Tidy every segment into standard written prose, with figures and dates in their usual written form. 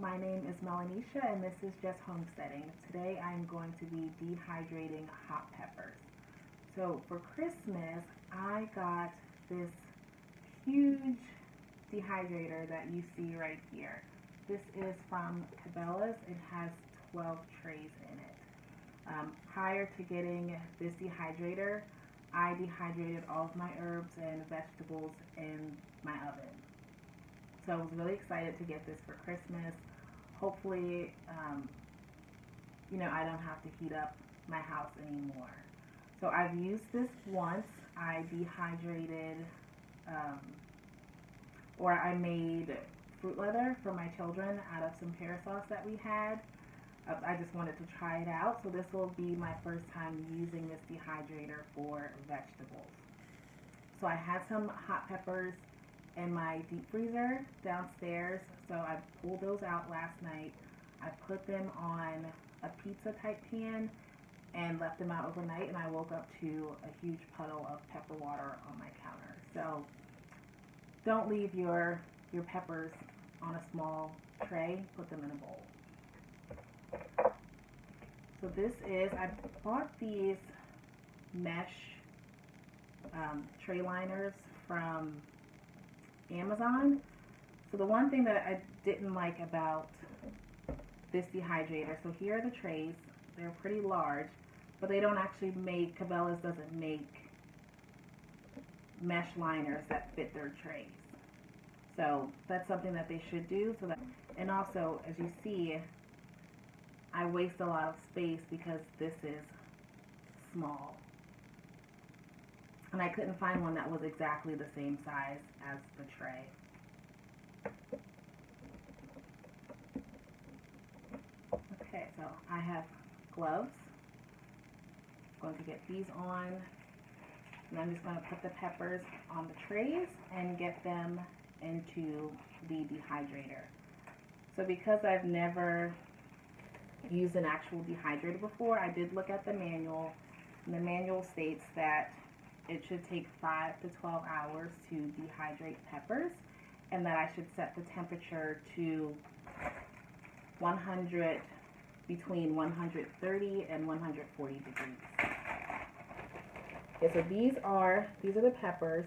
my name is Melanisha and this is Just Homesteading. Today I'm going to be dehydrating hot peppers. So for Christmas I got this huge dehydrator that you see right here. This is from Cabela's. It has 12 trays in it. Prior to getting this dehydrator, I dehydrated all of my herbs and vegetables in my oven. So I was really excited to get this for Christmas. Hopefully, I don't have to heat up my house anymore. So I've used this once. I dehydrated, or I made fruit leather for my children out of some pear sauce that we had. I just wanted to try it out. So this will be my first time using this dehydrator for vegetables. So I had some hot peppers in my deep freezer downstairs, so I pulled those out last night. I put them on a pizza type pan and left them out overnight, and I woke up to a huge puddle of pepper water on my counter. So don't leave your peppers on a small tray, put them in a bowl. So this is, I bought these mesh tray liners from Amazon. So the one thing that I didn't like about this dehydrator, so here are the trays. They're pretty large, but they don't actually make, Cabela's doesn't make mesh liners that fit their trays. So that's something that they should do. And also, as you see, I waste a lot of space because this is small. And I couldn't find one that was exactly the same size as the tray. Okay, so I have gloves. I'm going to get these on. And I'm just going to put the peppers on the trays and get them into the dehydrator. So because I've never used an actual dehydrator before, I did look at the manual. And the manual states that it should take 5 to 12 hours to dehydrate peppers, and that I should set the temperature to between 130 and 140 degrees. Okay, so these are the peppers.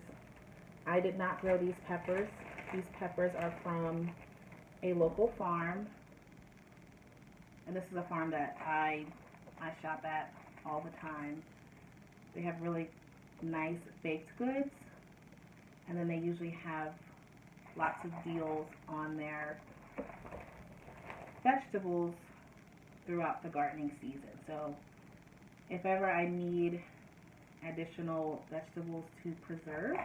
I did not grow these peppers. These peppers are from a local farm, and this is a farm that I shop at all the time. They have really nice baked goods, and then they usually have lots of deals on their vegetables throughout the gardening season. So if ever I need additional vegetables to preserve,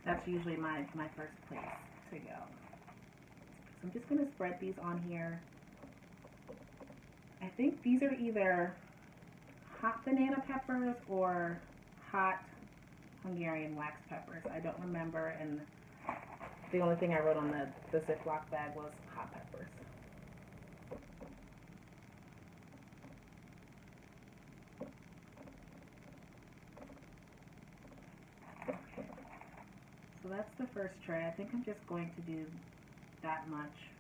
that's usually my first place to go. So I'm just going to spread these on here. I think these are either hot banana peppers or hot Hungarian wax peppers. I don't remember, and the only thing I wrote on the Ziploc bag was hot peppers. Okay. So that's the first tray. I think I'm just going to do that much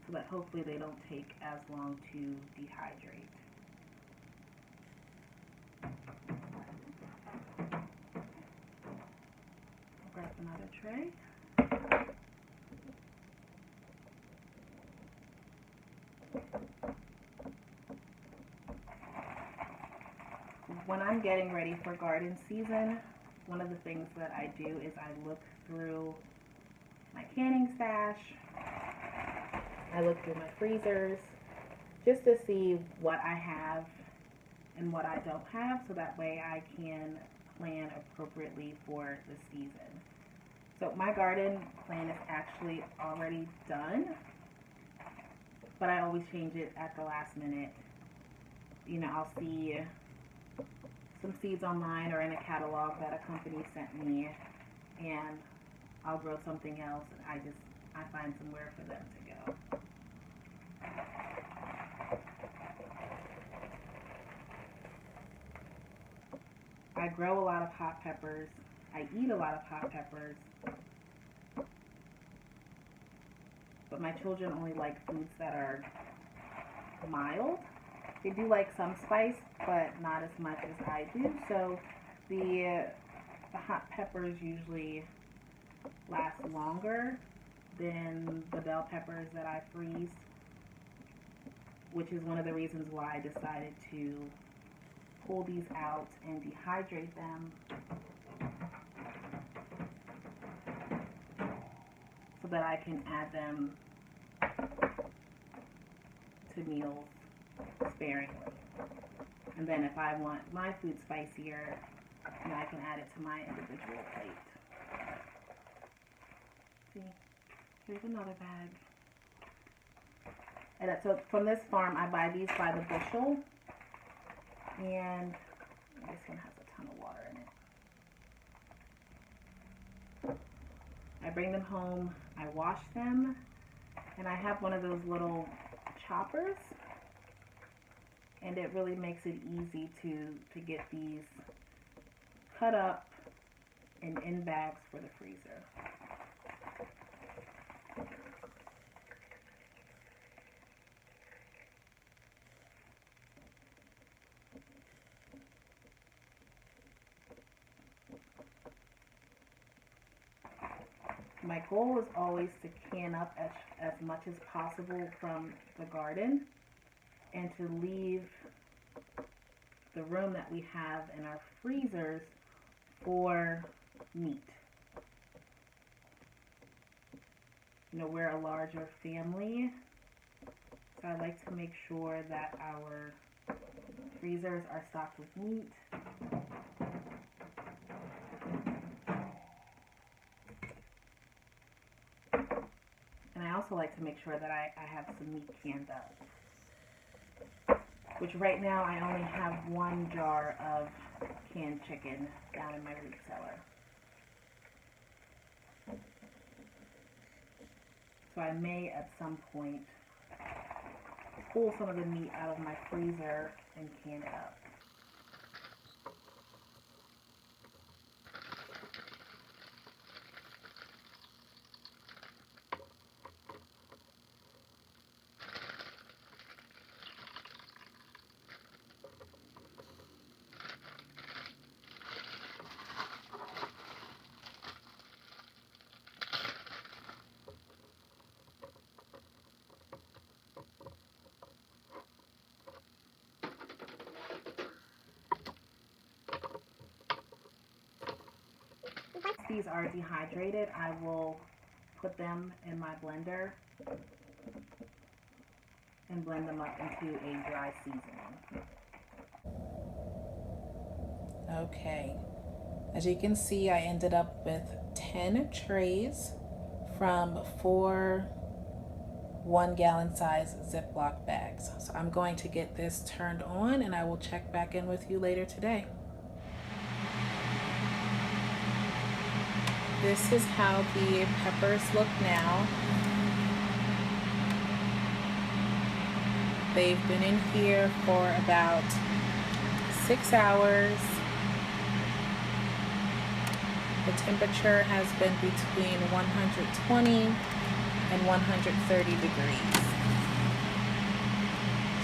so that hopefully they don't take as long to dehydrate. Grab another tray. When I'm getting ready for garden season, one of the things that I do is I look through my canning stash. I look through my freezers just to see what I have and what I don't have, so that way I can plan appropriately for the season. So my garden plan is actually already done, but I always change it at the last minute. I'll see some seeds online or in a catalog that a company sent me, and I'll grow something else, and I find somewhere for them to go. I grow a lot of hot peppers. I eat a lot of hot peppers. but my children only like foods that are mild. They do like some spice, but not as much as I do. So the hot peppers usually last longer than the bell peppers that I freeze, which is one of the reasons why I decided to pull these out and dehydrate them so that I can add them to meals sparingly. And then if I want my food spicier, then I can add it to my individual plate. See, here's another bag. And so from this farm, I buy these by the bushel. And this one has a ton of water in it. I bring them home, I wash them, and I have one of those little choppers. And it really makes it easy to get these cut up and in bags for the freezer. My goal is always to can up as much as possible from the garden and to leave the room that we have in our freezers for meat. You know, we're a larger family, so I like to make sure that our freezers are stocked with meat. And I also like to make sure that I have some meat canned up, which right now I only have one jar of canned chicken down in my root cellar. So I may at some point pull some of the meat out of my freezer and can it up. These are dehydrated, I will put them in my blender and blend them up into a dry seasoning. Okay, as you can see, I ended up with 10 trays from 4 1-gallon size Ziploc bags. So I'm going to get this turned on and I will check back in with you later today. This is how the peppers look now. They've been in here for about 6 hours. The temperature has been between 120 and 130 degrees.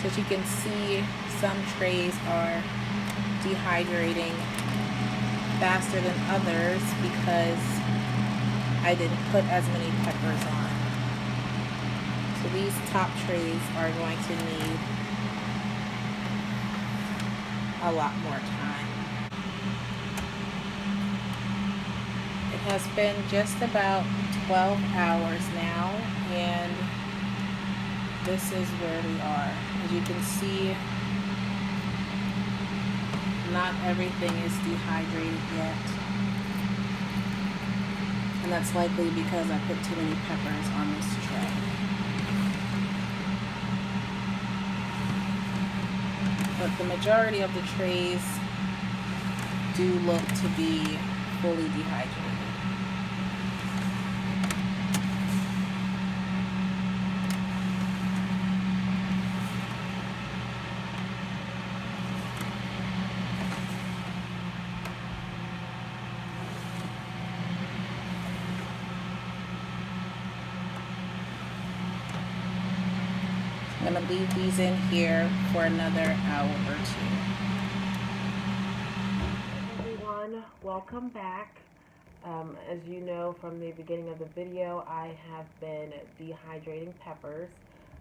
So as you can see, some trays are dehydrating faster than others because I didn't put as many peppers on. So these top trays are going to need a lot more time. It has been just about 12 hours now, and this is where we are. As you can see, not everything is dehydrated yet. And that's likely because I put too many peppers on this tray. But the majority of the trays do look to be fully dehydrated. I'm going to leave these in here for another hour or two. Hey everyone, welcome back. As you know from the beginning of the video, I have been dehydrating peppers.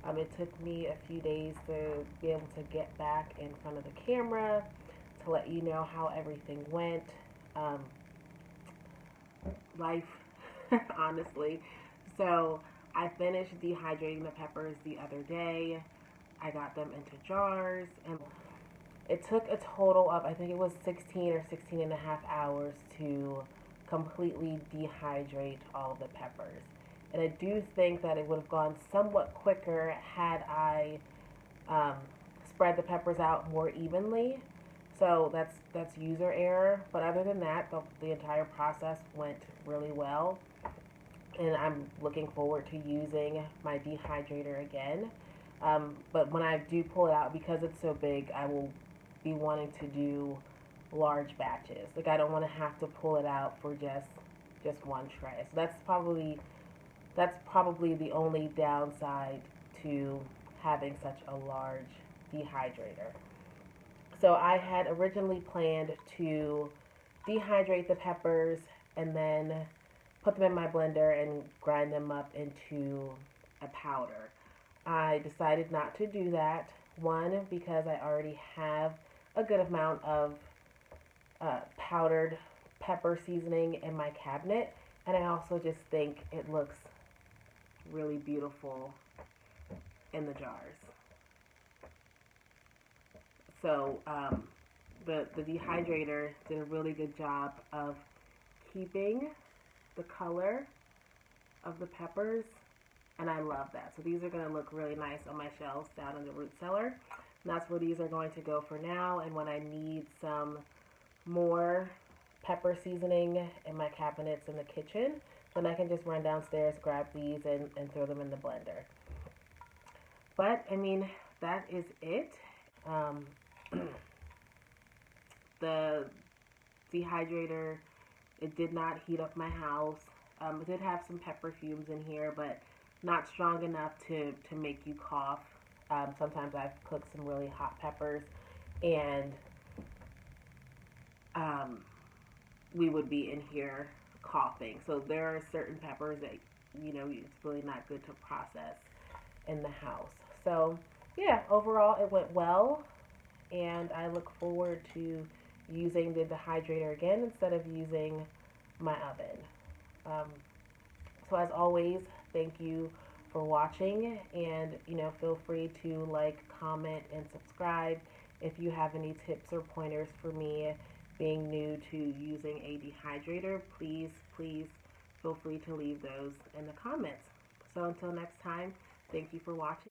It took me a few days to be able to get back in front of the camera to let you know how everything went. Life, honestly. So I finished dehydrating the peppers the other day. I got them into jars, and it took a total of, I think it was 16 or 16 and a half hours to completely dehydrate all of the peppers. And I do think that it would have gone somewhat quicker had I spread the peppers out more evenly. So that's user error. But other than that, the entire process went really well. And I'm looking forward to using my dehydrator again. But when I do pull it out, because it's so big, I will be wanting to do large batches. Like, I don't want to have to pull it out for just one tray. So that's probably the only downside to having such a large dehydrator. So I had originally planned to dehydrate the peppers and then put them in my blender and grind them up into a powder. I decided not to do that. One, because I already have a good amount of powdered pepper seasoning in my cabinet, and I also just think it looks really beautiful in the jars. So the dehydrator did a really good job of keeping the color of the peppers, and I love that. So these are going to look really nice on my shelves down in the root cellar. And that's where these are going to go for now. And when I need some more pepper seasoning in my cabinets in the kitchen, then I can just run downstairs, grab these, and throw them in the blender. But, I mean, that is it. The dehydrator, it did not heat up my house. It did have some pepper fumes in here, but not strong enough to make you cough. Sometimes I've cooked some really hot peppers, and we would be in here coughing. So there are certain peppers that, it's really not good to process in the house. So yeah, overall it went well, and I look forward to using the dehydrator again instead of using my oven. So as always, thank you for watching, and feel free to like, comment, and subscribe. If you have any tips or pointers for me being new to using a dehydrator, please feel free to leave those in the comments. So until next time, thank you for watching.